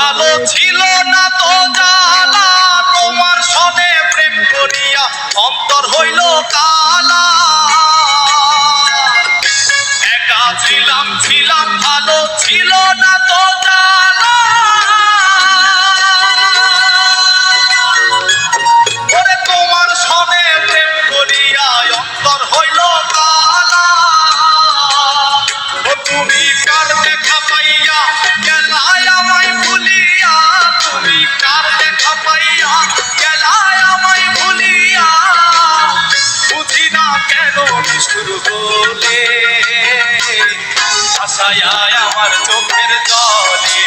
ভালো ছিল না তো জালা, তোমার সনে প্রেম করিয়া অন্তর হইল কালা। একা ছিলাম ছিলাম ভালো ছিল না তো জালা, ওরে তোমার সনে প্রেম করিয়া অন্তর হইল কালা। ও তুমি কার দেখা পাইয়া গেলায় আমায় ভুলিয়া, তুমি কার দেখা পাইয়া গেলায় আমায় ভুলিয়া, বুঝি না কেন নিষ্ঠুর বলে আশায় আমার চোখের জলে।